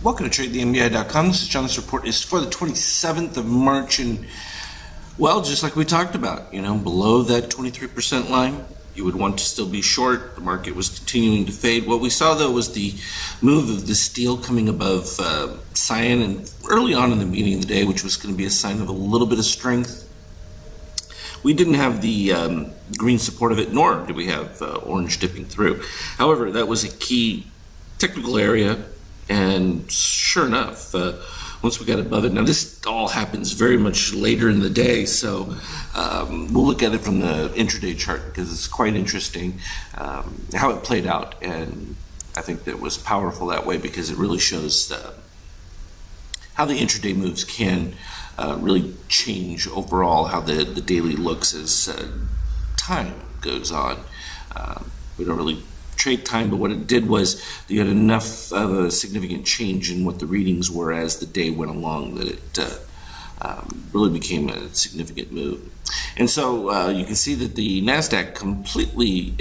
Welcome to TradeTheMBI.com. This is John. This report is for the 27th of March, and well, just like we talked about, below that 23% line, you would want to still be short. The market was continuing to fade. What we saw, though, was the move of the steel coming above cyan, and early on in the beginning of the day, which was going to be a sign of a little bit of strength. We didn't have the green support of it, nor did we have orange dipping through. However, that was a key technical area, and sure enough, once we got above it, now this all happens very much later in the day, so we'll look at it from the intraday chart because it's quite interesting how it played out, and I think that was powerful that way because it really shows how the intraday moves can really change overall how the daily looks as time goes on. We don't really trade time, but what it did was you had enough of a significant change in what the readings were as the day went along that it really became a significant move. And so you can see that the NASDAQ completely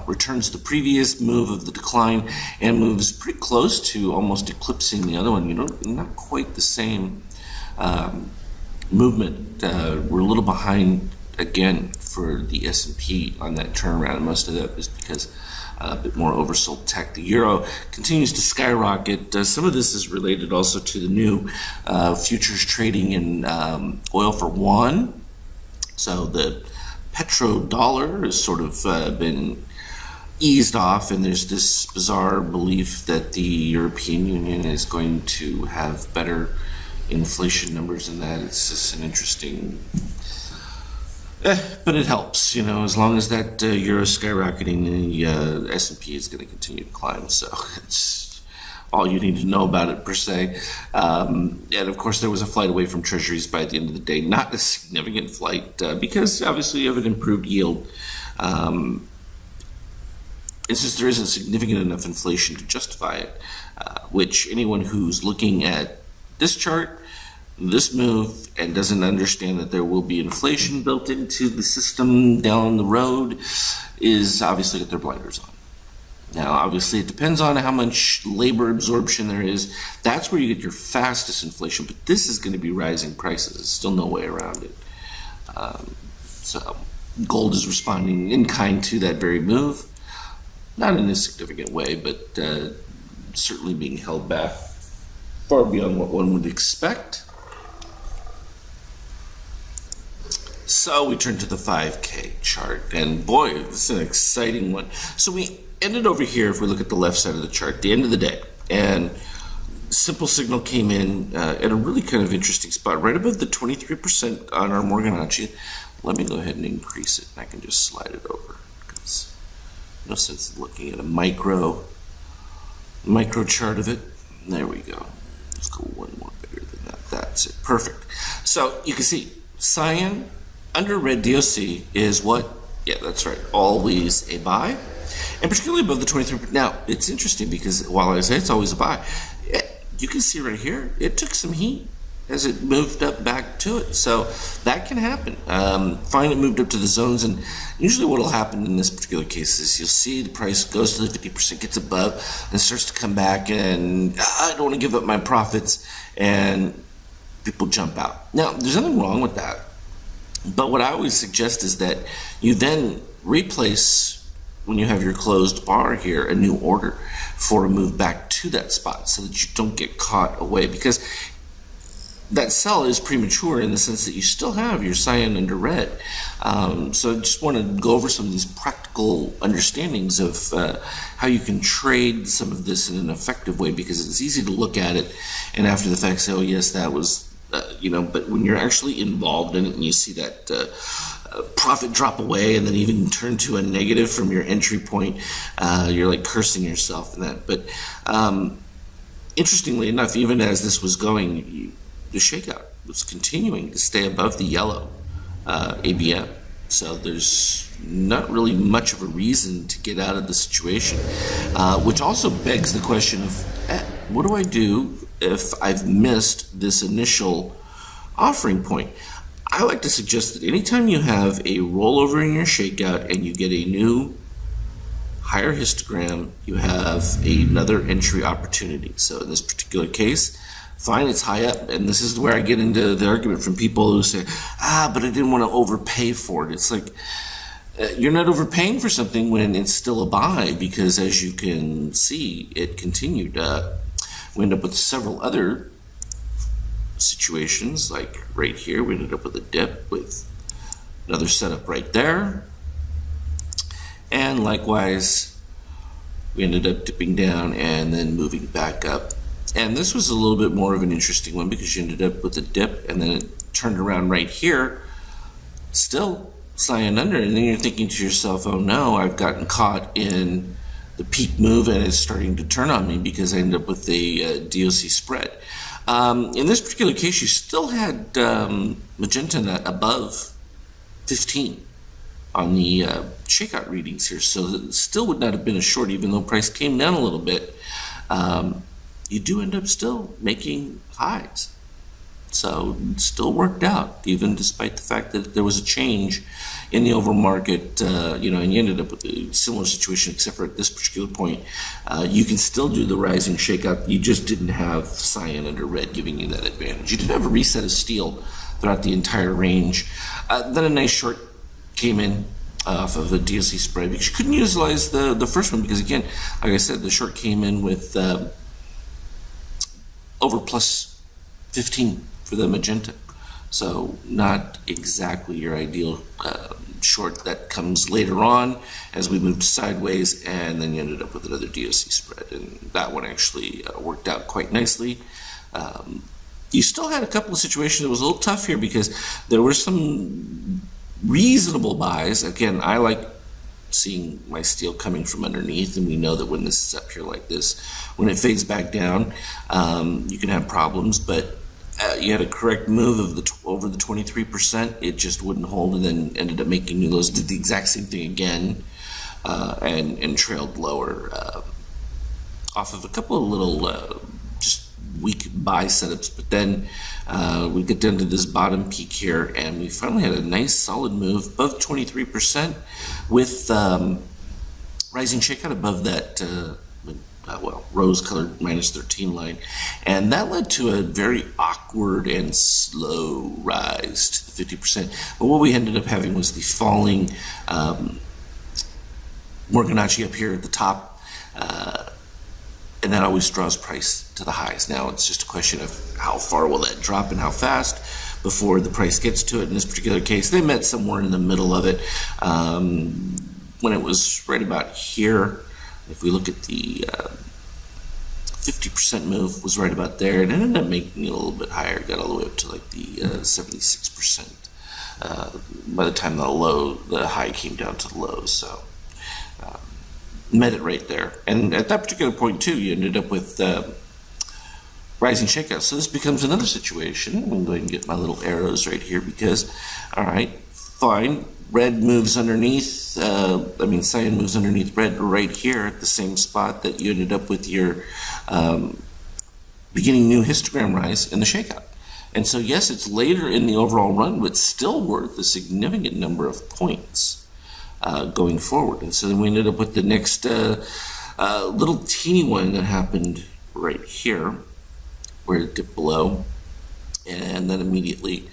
returns the previous move of the decline and moves pretty close to almost eclipsing the other one. Not quite the same movement. We're a little behind again for the S&P on that turnaround, and most of that is because a bit more oversold tech. The euro continues to skyrocket. Some of this is related also to the new futures trading in oil for one. So the petrodollar has sort of been eased off, and there's this bizarre belief that the European Union is going to have better inflation numbers than that. It's just an interesting, but it helps, as long as that euro is skyrocketing, the S&P is going to continue to climb. So it's all you need to know about it per se. And of course, there was a flight away from treasuries by the end of the day, not a significant flight because obviously you have an improved yield. It's just there isn't significant enough inflation to justify it, which anyone who's looking at this chart, this move, and doesn't understand that there will be inflation built into the system down the road is obviously got their blinders on. Now, obviously, it depends on how much labor absorption there is. That's where you get your fastest inflation, but this is going to be rising prices. There's still no way around it. So gold is responding in kind to that very move. Not in a significant way, but certainly being held back far beyond what one would expect. So we turn to the 5K chart, and boy, this is an exciting one. So we ended over here, if we look at the left side of the chart, at the end of the day, and simple signal came in at a really kind of interesting spot, right above the 23% on our Morganacci. Let me go ahead and increase it, and I can just slide it over. No sense in looking at a micro chart of it. There we go. Let's go one more bigger than that. That's it. Perfect. So you can see cyan under red DOC is what? Yeah, that's right. Always a buy, and particularly above the 23%. Now it's interesting because while I say it's always a buy, you can see right here it took some heat as it moved up back to it. So that can happen. Fine, it moved up to the zones, and usually what will happen in this particular case is you'll see the price goes to the 50%, gets above, and starts to come back, and I don't want to give up my profits, and people jump out. Now, there's nothing wrong with that, but what I always suggest is that you then replace, when you have your closed bar here, a new order for a move back to that spot so that you don't get caught away, because that sell is premature in the sense that you still have your cyan under red. So I just want to go over some of these practical understandings of how you can trade some of this in an effective way, because it's easy to look at it and after the fact say, oh yes, that was, but when you're actually involved in it and you see that profit drop away and then even turn to a negative from your entry point, you're like cursing yourself in that. But interestingly enough, even as this was going, the shakeout was continuing to stay above the yellow ABM. So there's not really much of a reason to get out of the situation, which also begs the question of what do I do if I've missed this initial offering point? I like to suggest that anytime you have a rollover in your shakeout and you get a new higher histogram, you have another entry opportunity. So in this particular case, fine, it's high up, and this is where I get into the argument from people who say, but I didn't want to overpay for it. It's like, you're not overpaying for something when it's still a buy, because as you can see, it continued. We end up with several other situations, like right here, we ended up with a dip with another setup right there. And likewise, we ended up dipping down and then moving back up. And this was a little bit more of an interesting one because you ended up with a dip and then it turned around right here, still sliding under. And then you're thinking to yourself, oh no, I've gotten caught in the peak move and it's starting to turn on me because I ended up with a DOC spread. In this particular case, you still had magenta above 15 on the shakeout readings here, so it still would not have been a short, even though price came down a little bit. You do end up still making highs, so it still worked out, even despite the fact that there was a change in the overall market. And you ended up with a similar situation, except for at this particular point, you can still do the rising shakeout. You just didn't have cyan under red giving you that advantage. You did have a reset of steel throughout the entire range. Then a nice short came in off of a DOC spread because you couldn't utilize the first one because, again, like I said, the short came in with over plus 15 for the magenta. So not exactly your ideal short. That comes later on as we moved sideways, and then you ended up with another DOC spread, and that one actually worked out quite nicely. You still had a couple of situations that was a little tough here because there were some reasonable buys. Again, I like seeing my steel coming from underneath, and we know that when this is up here like this, when it fades back down, you can have problems, but you had a correct move of over the 23%, it just wouldn't hold, and then ended up making new lows, did the exact same thing again, and trailed lower off of a couple of little just weak buy setups. But then we get down to this bottom peak here, and we finally had a nice solid move above 23% with rising shakeout above that rose-colored -13 line, and that led to a very awkward and slow rise to the 50%. But what we ended up having was the falling Morganacci up here at the top, and that always draws price to the highs. Now it's just a question of how far will that drop and how fast before the price gets to it. In this particular case, they met somewhere in the middle of it when it was right about here. If we look at the 50% move, was right about there, and it ended up making it a little bit higher, got all the way up to like the 76% by the time the high came down to the low. So met it right there, and at that particular point too, you ended up with rising shakeouts. So this becomes another situation. I'm going to go ahead and get my little arrows right here because, all right, fine. Red moves underneath, cyan moves underneath red right here at the same spot that you ended up with your beginning new histogram rise in the shakeout. And so, yes, it's later in the overall run, but still worth a significant number of points going forward. And so then we ended up with the next little teeny one that happened right here, where it dipped below, and then immediately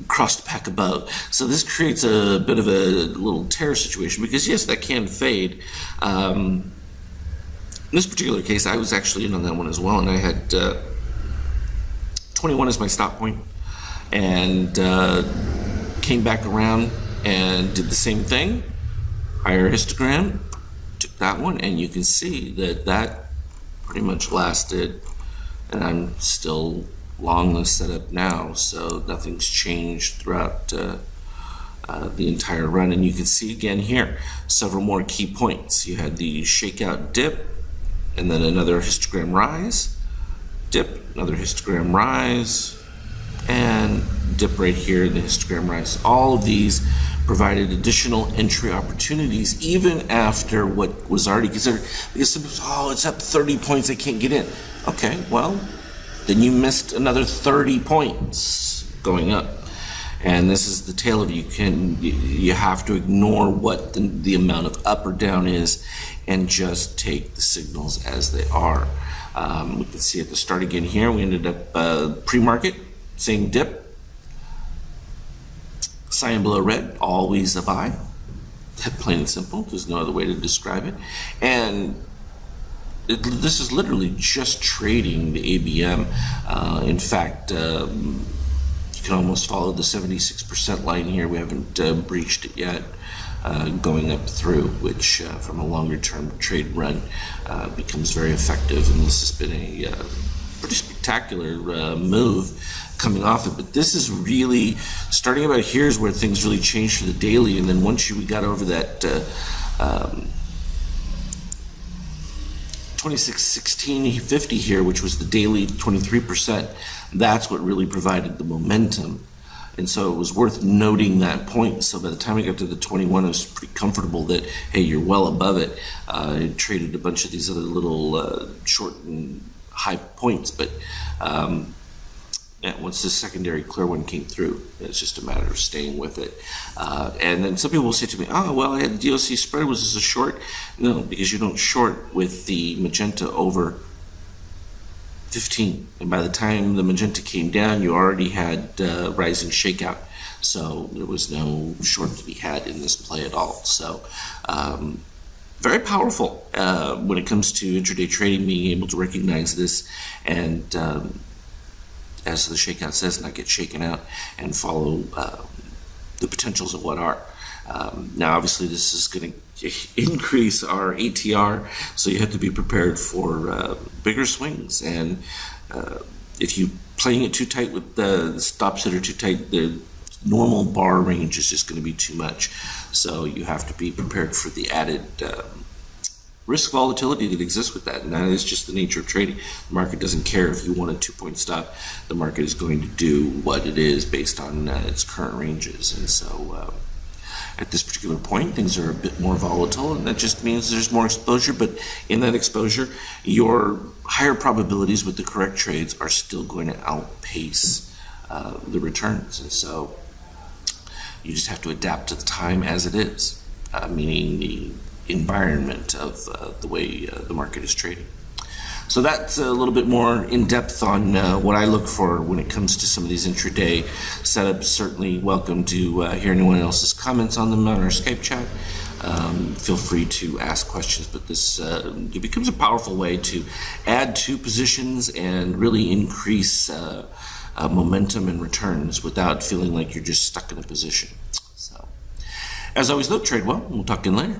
crossed back above. So this creates a bit of a little tear situation because, yes, that can fade. In this particular case, I was actually in on that one as well, and I had 21 as my stop point, and came back around and did the same thing. Higher histogram, took that one, and you can see that pretty much lasted, and I'm still long the setup now, so nothing's changed throughout the entire run. And you can see again here several more key points. You had the shakeout dip, and then another histogram rise, dip, another histogram rise, and dip right here in the histogram rise. All of these provided additional entry opportunities even after what was already considered, because some people, it's up 30 points, I can't get in. Okay, well, then you missed another 30 points going up. And this is the tale of you have to ignore what the amount of up or down is and just take the signals as they are. We can see at the start again here, we ended up pre-market, same dip, cyan below red, always a buy. Plain and simple, there's no other way to describe it. And this is literally just trading the ABM. In fact, you can almost follow the 76% line here. We haven't breached it yet, going up through, which from a longer term trade run becomes very effective. And this has been a pretty spectacular move coming off it. But this is really, starting about here is where things really changed for the daily. And then once we got over that 26.1650 here, which was the daily 23%, that's what really provided the momentum. And so it was worth noting that point. So by the time I got to the 21, I was pretty comfortable that, hey, you're well above it. I traded a bunch of these other little short and high points, but once the secondary clear one came through, it's just a matter of staying with it. And then some people will say to me, oh, well, I had the DOC spread, was this a short? No, because you don't short with the magenta over 15. And by the time the magenta came down, you already had rising shakeout. So there was no short to be had in this play at all. So very powerful when it comes to intraday trading, being able to recognize this and as the shakeout says, not get shaken out and follow the potentials of what are. Now, obviously, this is going to increase our ATR, so you have to be prepared for bigger swings. And if you're playing it too tight with the stops that are too tight, the normal bar range is just going to be too much. So you have to be prepared for the added risk volatility that exists with that, and that is just the nature of trading. The market doesn't care if you want a 2-point stop. The market is going to do what it is based on its current ranges, and so at this particular point, things are a bit more volatile, and that just means there's more exposure, but in that exposure, your higher probabilities with the correct trades are still going to outpace the returns, and so you just have to adapt to the time as it is, meaning the environment of the way the market is trading. So that's a little bit more in depth on what I look for when it comes to some of these intraday setups. Certainly welcome to hear anyone else's comments on them on our Skype chat. Feel free to ask questions, but this it becomes a powerful way to add to positions and really increase momentum and returns without feeling like you're just stuck in a position. So, as always, though, trade well. We'll talk again later.